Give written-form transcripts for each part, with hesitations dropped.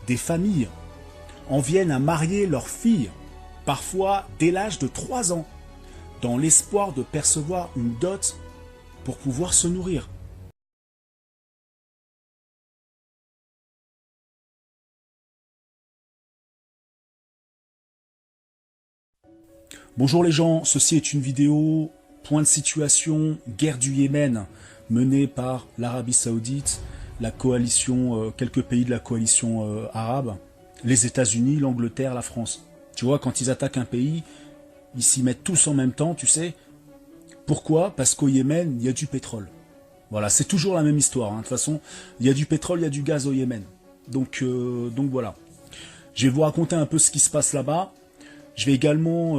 Des familles en viennent à marier leurs filles, parfois dès l'âge de 3 ans, dans l'espoir de percevoir une dot pour pouvoir se nourrir. Bonjour les gens, ceci est une vidéo point de situation, guerre du Yémen menée par l'Arabie Saoudite, la coalition, quelques pays de la coalition arabe, les États-Unis, l'Angleterre, la France. Tu vois, quand ils attaquent un pays, ils s'y mettent tous en même temps, tu sais. Pourquoi? Parce qu'au Yémen, il y a du pétrole. Voilà, c'est toujours la même histoire. Hein. De toute façon, il y a du pétrole, il y a du gaz au Yémen. Donc voilà. Je vais vous raconter un peu ce qui se passe là-bas. Je vais également,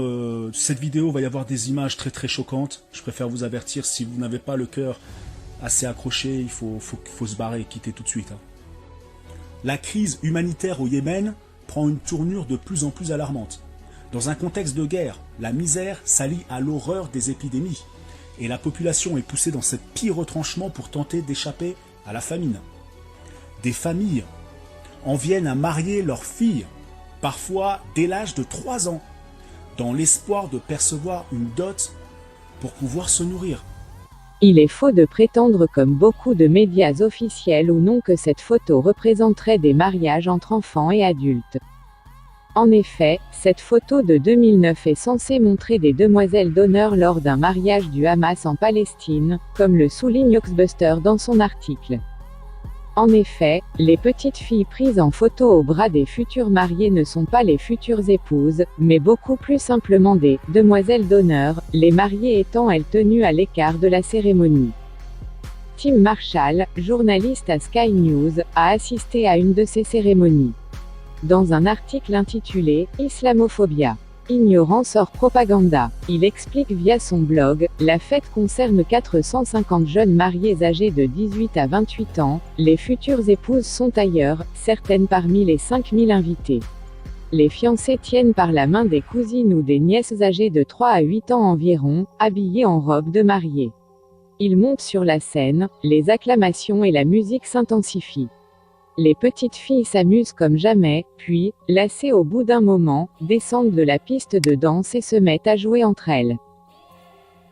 cette vidéo va y avoir des images très très choquantes. Je préfère vous avertir, si vous n'avez pas le cœur assez accroché, il faut se barrer et quitter tout de suite. Hein. La crise humanitaire au Yémen prend une tournure de plus en plus alarmante. Dans un contexte de guerre, la misère s'allie à l'horreur des épidémies. Et la population est poussée dans cette pire retranchement pour tenter d'échapper à la famine. Des familles en viennent à marier leurs filles, parfois dès l'âge de 3 ans, dans l'espoir de percevoir une dot pour pouvoir se nourrir. Il est faux de prétendre, comme beaucoup de médias officiels ou non, que cette photo représenterait des mariages entre enfants et adultes. En effet, cette photo de 2009 est censée montrer des demoiselles d'honneur lors d'un mariage du Hamas en Palestine, comme le souligne Oxbuster dans son article. En effet, les petites filles prises en photo au bras des futurs mariés ne sont pas les futures épouses, mais beaucoup plus simplement des « demoiselles d'honneur », les mariées étant elles tenues à l'écart de la cérémonie. Tim Marshall, journaliste à Sky News, a assisté à une de ces cérémonies. Dans un article intitulé « Islamophobia. Ignorance hors propaganda », il explique via son blog « La fête concerne 450 jeunes mariés âgés de 18 à 28 ans, les futures épouses sont ailleurs, certaines parmi les 5000 invités. Les fiancés tiennent par la main des cousines ou des nièces âgées de 3 à 8 ans environ, habillées en robe de mariée. Ils montent sur la scène, les acclamations et la musique s'intensifient. Les petites filles s'amusent comme jamais, puis, lassées au bout d'un moment, descendent de la piste de danse et se mettent à jouer entre elles.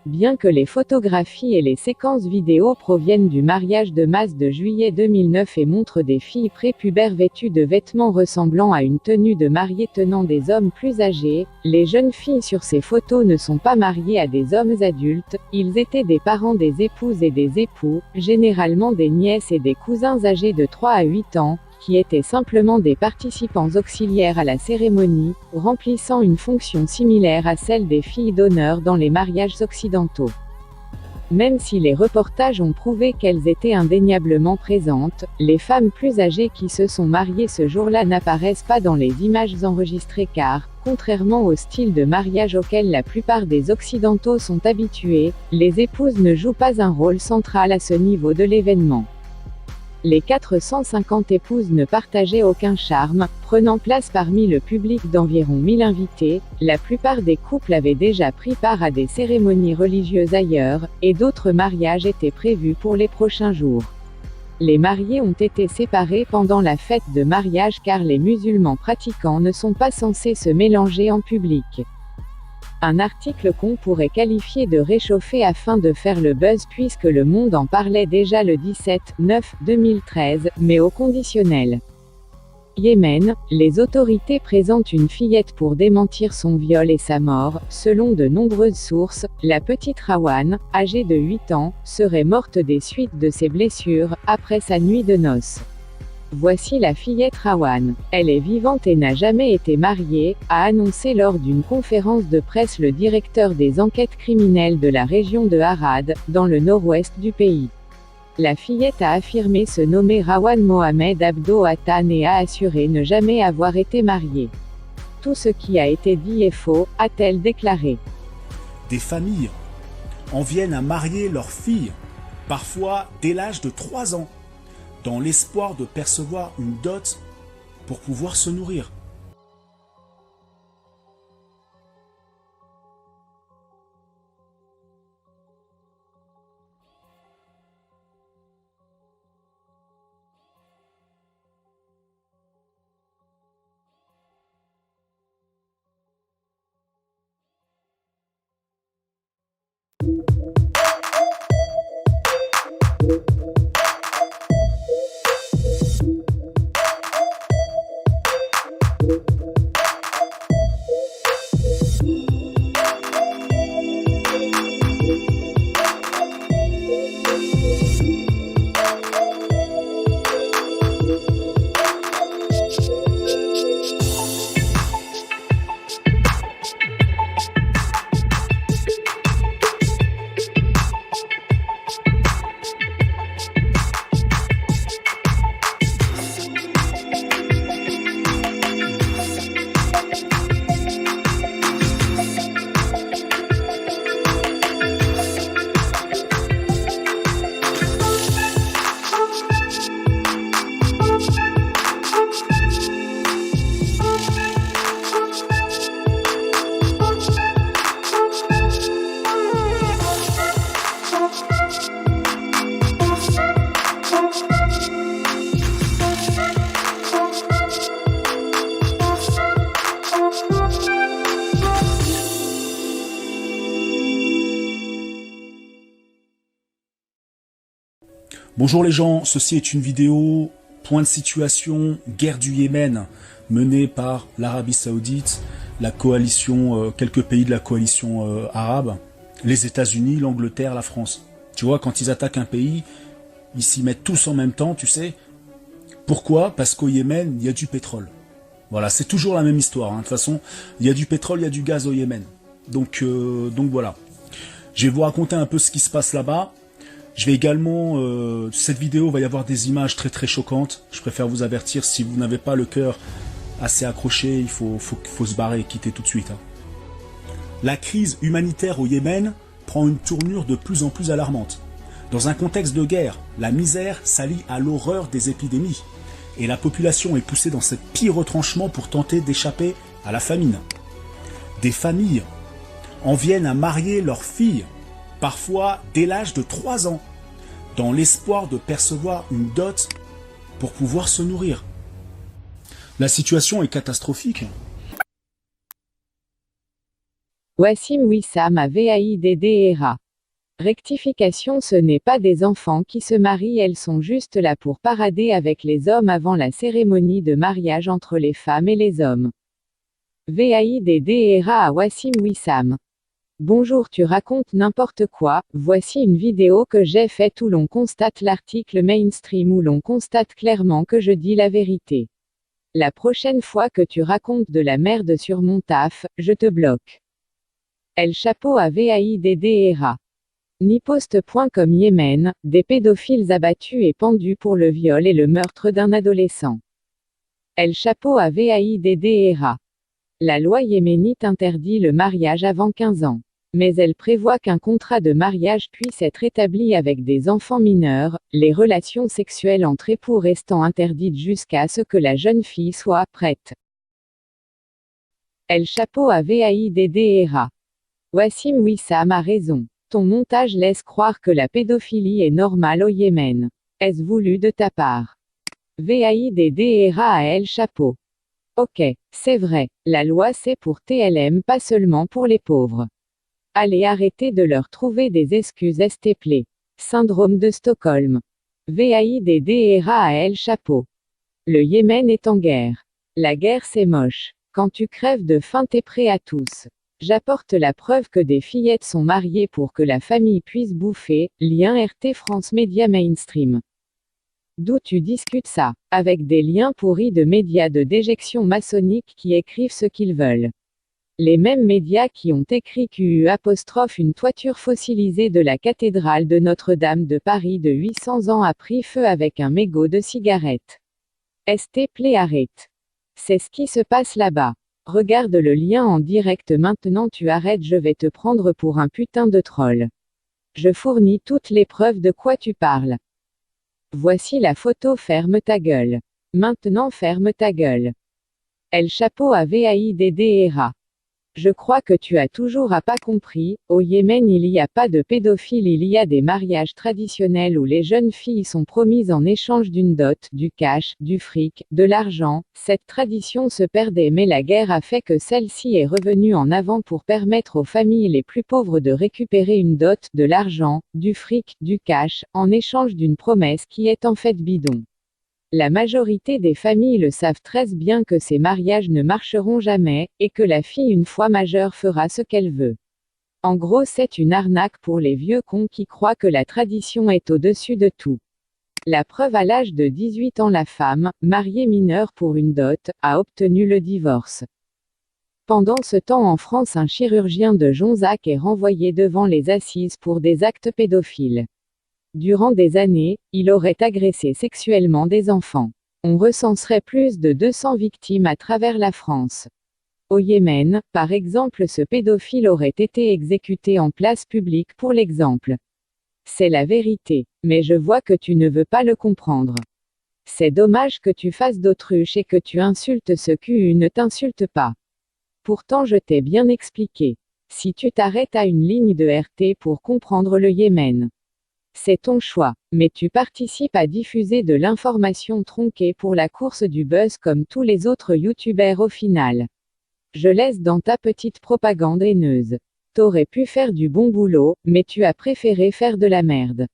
Bien que les photographies et les séquences vidéo proviennent du mariage de masse de juillet 2009 et montrent des filles prépubères vêtues de vêtements ressemblant à une tenue de mariée tenant des hommes plus âgés, les jeunes filles sur ces photos ne sont pas mariées à des hommes adultes, ils étaient des parents des épouses et des époux, généralement des nièces et des cousins âgés de 3 à 8 ans, qui étaient simplement des participants auxiliaires à la cérémonie, remplissant une fonction similaire à celle des filles d'honneur dans les mariages occidentaux. Même si les reportages ont prouvé qu'elles étaient indéniablement présentes, les femmes plus âgées qui se sont mariées ce jour-là n'apparaissent pas dans les images enregistrées car, contrairement au style de mariage auquel la plupart des Occidentaux sont habitués, les épouses ne jouent pas un rôle central à ce niveau de l'événement. Les 450 épouses ne partageaient aucun charme, prenant place parmi le public d'environ 1000 invités, la plupart des couples avaient déjà pris part à des cérémonies religieuses ailleurs, et d'autres mariages étaient prévus pour les prochains jours. Les mariés ont été séparés pendant la fête de mariage car les musulmans pratiquants ne sont pas censés se mélanger en public. Un article qu'on pourrait qualifier de réchauffé afin de faire le buzz puisque le Monde en parlait déjà le 17/9/2013, mais au conditionnel. Yémen, les autorités présentent une fillette pour démentir son viol et sa mort. Selon de nombreuses sources, la petite Rawan, âgée de 8 ans, serait morte des suites de ses blessures, après sa nuit de noces. Voici la fillette Rawan. Elle est vivante et n'a jamais été mariée, a annoncé lors d'une conférence de presse le directeur des enquêtes criminelles de la région de Harad, dans le nord-ouest du pays. La fillette a affirmé se nommer Rawan Mohamed Abdo Hattan et a assuré ne jamais avoir été mariée. Tout ce qui a été dit est faux, a-t-elle déclaré. Des familles en viennent à marier leurs filles, parfois dès l'âge de 3 ans, dans l'espoir de percevoir une dot pour pouvoir se nourrir. Bonjour les gens, ceci est une vidéo point de situation, guerre du Yémen menée par l'Arabie Saoudite, la coalition, quelques pays de la coalition arabe, les États-Unis, l'Angleterre, la France. Tu vois, quand ils attaquent un pays, ils s'y mettent tous en même temps, tu sais. Pourquoi? Parce qu'au Yémen, il y a du pétrole. Voilà, c'est toujours la même histoire. Hein. De toute façon, il y a du pétrole, il y a du gaz au Yémen. Donc voilà. Je vais vous raconter un peu ce qui se passe là-bas. Je vais également, cette vidéo va y avoir des images très très choquantes. Je préfère vous avertir, si vous n'avez pas le cœur assez accroché, il faut se barrer et quitter tout de suite. Hein. La crise humanitaire au Yémen prend une tournure de plus en plus alarmante. Dans un contexte de guerre, la misère s'allie à l'horreur des épidémies. Et la population est poussée dans cette pire retranchement pour tenter d'échapper à la famine. Des familles en viennent à marier leurs filles, parfois dès l'âge de 3 ans, dans l'espoir de percevoir une dot pour pouvoir se nourrir. La situation est catastrophique. Wassim Wissam a VAIDDERA. Rectification, ce n'est pas des enfants qui se marient, elles sont juste là pour parader avec les hommes avant la cérémonie de mariage entre les femmes et les hommes. VAIDDERA à Wassim Wissam. Bonjour, tu racontes n'importe quoi, voici une vidéo que j'ai faite où l'on constate l'article mainstream où l'on constate clairement que je dis la vérité. La prochaine fois que tu racontes de la merde sur mon taf, je te bloque. El Chapeau à VAIDDERA. Nipost.com Yémen, des pédophiles abattus et pendus pour le viol et le meurtre d'un adolescent. El Chapeau à VAIDDERA. La loi yéménite interdit le mariage avant 15 ans. Mais elle prévoit qu'un contrat de mariage puisse être établi avec des enfants mineurs, les relations sexuelles entre époux restant interdites jusqu'à ce que la jeune fille soit prête. El Chapeau à VAIDDERA. Wassim Wissam a raison. Ton montage laisse croire que la pédophilie est normale au Yémen. Est-ce voulu de ta part? VAIDDERA à El Chapeau. Ok, c'est vrai, la loi c'est pour TLM, pas seulement pour les pauvres. Allez, arrêtez de leur trouver des excuses, STP. Syndrome de Stockholm. VAIDDERA à El Chapeau. Le Yémen est en guerre. La guerre c'est moche. Quand tu crèves de faim t'es prêt à tous. J'apporte la preuve que des fillettes sont mariées pour que la famille puisse bouffer. Lien RT France Média Mainstream. D'où tu discutes ça? Avec des liens pourris de médias de déjection maçonnique qui écrivent ce qu'ils veulent. Les mêmes médias qui ont écrit QU apostrophe une toiture fossilisée de la cathédrale de Notre-Dame de Paris de 800 ans a pris feu avec un mégot de cigarette. STP arrête. C'est ce qui se passe là-bas. Regarde le lien en direct maintenant, tu arrêtes, je vais te prendre pour un putain de troll. Je fournis toutes les preuves de quoi tu parles. Voici la photo, ferme ta gueule. Maintenant ferme ta gueule. El Chapeau à VAIDDERA. Je crois que tu as toujours pas compris, au Yémen il n'y a pas de pédophiles, il y a des mariages traditionnels où les jeunes filles sont promises en échange d'une dot, du cash, du fric, de l'argent. Cette tradition se perdait mais la guerre a fait que celle-ci est revenue en avant pour permettre aux familles les plus pauvres de récupérer une dot, de l'argent, du fric, du cash, en échange d'une promesse qui est en fait bidon. La majorité des familles le savent très bien que ces mariages ne marcheront jamais, et que la fille une fois majeure fera ce qu'elle veut. En gros c'est une arnaque pour les vieux cons qui croient que la tradition est au-dessus de tout. La preuve, à l'âge de 18 ans la femme, mariée mineure pour une dot, a obtenu le divorce. Pendant ce temps en France un chirurgien de Jonzac est renvoyé devant les assises pour des actes pédophiles. Durant des années, il aurait agressé sexuellement des enfants. On recenserait plus de 200 victimes à travers la France. Au Yémen, par exemple, ce pédophile aurait été exécuté en place publique pour l'exemple. C'est la vérité, mais je vois que tu ne veux pas le comprendre. C'est dommage que tu fasses d'autruche et que tu insultes ce QU ne t'insulte pas. Pourtant je t'ai bien expliqué. Si tu t'arrêtes à une ligne de RT pour comprendre le Yémen. C'est ton choix, mais tu participes à diffuser de l'information tronquée pour la course du buzz comme tous les autres youtubeurs au final. Je laisse dans ta petite propagande haineuse. T'aurais pu faire du bon boulot, mais tu as préféré faire de la merde.